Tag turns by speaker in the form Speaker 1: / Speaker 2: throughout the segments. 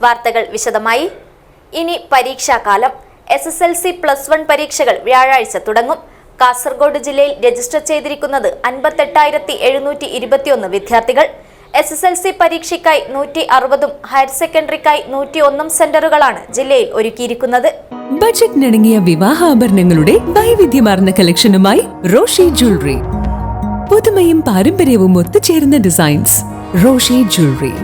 Speaker 1: വാർത്തകൾ വിശദമായി. ഇനി പരീക്ഷാകാലം. SSLC +1 പരീക്ഷകൾ വ്യാഴാഴ്ച തുടങ്ങും. കാസർഗോഡ് ജില്ലയിൽ രജിസ്റ്റർ ചെയ്തിരിക്കുന്നത് 58,721 വിദ്യാർത്ഥികൾ. SSLC പരീക്ഷയ്ക്കായി 160ഉം ഹയർ സെക്കൻഡറിക്കായി 101 സെന്ററുകളാണ് ജില്ലയിൽ ഒരുക്കിയിരിക്കുന്നത്.
Speaker 2: ബജറ്റിനിണങ്ങിയ വിവാഹാഭരണങ്ങളുടെ വൈവിധ്യമാർന്ന കളക്ഷനുമായി റോഷി ജ്വല്ലറി. പുതുമയും പാരമ്പര്യവും ഒത്തുചേരുന്ന designs. Roshi jewellery,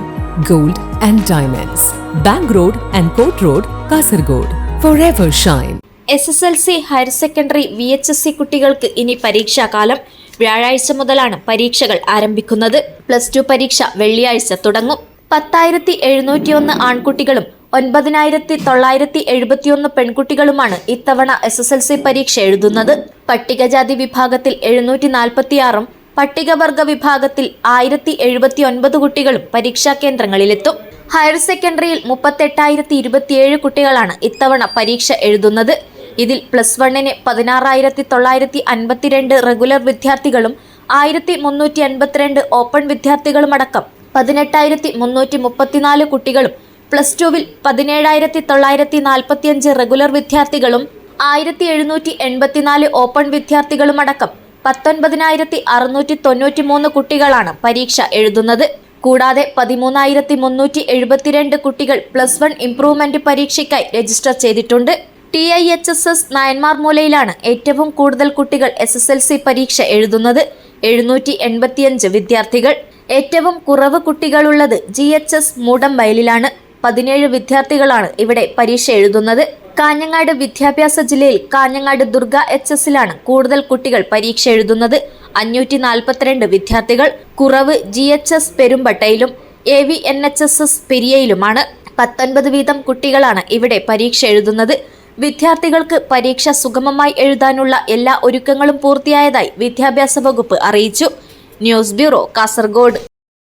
Speaker 2: gold and diamonds, bank road and കോട്ട് road, Kasaragod. Forever shine.
Speaker 1: SSLC, higher secondary, VHSC കുട്ടികൾക്ക് ഇനി പരീക്ഷാകാലം. വ്യാഴാഴ്ച മുതലാണ് പരീക്ഷകൾ ആരംഭിക്കുന്നത്. +2 പരീക്ഷ വെള്ളിയാഴ്ച തുടങ്ങും. 10,701 ആൺകുട്ടികളും 9,971 പെൺകുട്ടികളുമാണ് ഇത്തവണ SSLC പരീക്ഷ എഴുതുന്നത്. പട്ടികജാതി വിഭാഗത്തിൽ 746ഉം പട്ടികവർഗ വിഭാഗത്തിൽ 1079 കുട്ടികളും പരീക്ഷാ കേന്ദ്രങ്ങളിലെത്തും. ഹയർ സെക്കൻഡറിയിൽ 38,027 കുട്ടികളാണ് ഇത്തവണ പരീക്ഷ എഴുതുന്നത്. ഇതിൽ +1ന് 16,952 റെഗുലർ വിദ്യാർത്ഥികളും 1,382 ഓപ്പൺ വിദ്യാർത്ഥികളുമടക്കം 18,334 കുട്ടികളും, +2വിൽ 17,945 റെഗുലർ വിദ്യാർത്ഥികളും 1,784 ഓപ്പൺ വിദ്യാർത്ഥികളുമടക്കം 19,693 കുട്ടികളാണ് പരീക്ഷ എഴുതുന്നത്. കൂടാതെ 13,372 കുട്ടികൾ +1 ഇംപ്രൂവ്മെന്റ് പരീക്ഷയ്ക്കായി രജിസ്റ്റർ ചെയ്തിട്ടുണ്ട്. TIHSS നയന്മാർമൂലയിലാണ് ഏറ്റവും കൂടുതൽ കുട്ടികൾ SSLC പരീക്ഷ എഴുതുന്നത്. 785 വിദ്യാർത്ഥികൾ. ഏറ്റവും കുറവ് കുട്ടികളുള്ളത് GHS മൂടംവയലിലാണ്. 17 വിദ്യാർത്ഥികളാണ് ഇവിടെ പരീക്ഷ എഴുതുന്നത്. കാഞ്ഞങ്ങാട് വിദ്യാഭ്യാസ ജില്ലയിൽ കാഞ്ഞങ്ങാട് ദുർഗ HSലാണ് കൂടുതൽ കുട്ടികൾ പരീക്ഷ എഴുതുന്നത്. 542 വിദ്യാർത്ഥികൾ. കുറവ് GHS പെരുമ്പട്ടയിലും AVNHSS പെരിയയിലുമാണ്. 19 വീതം കുട്ടികളാണ് ഇവിടെ പരീക്ഷ എഴുതുന്നത്. വിദ്യാർത്ഥികൾക്ക് പരീക്ഷ സുഗമമായി എഴുതാനുള്ള എല്ലാ ഒരുക്കങ്ങളും പൂർത്തിയായതായി വിദ്യാഭ്യാസ വകുപ്പ് അറിയിച്ചു. News bureau, Kasaragod.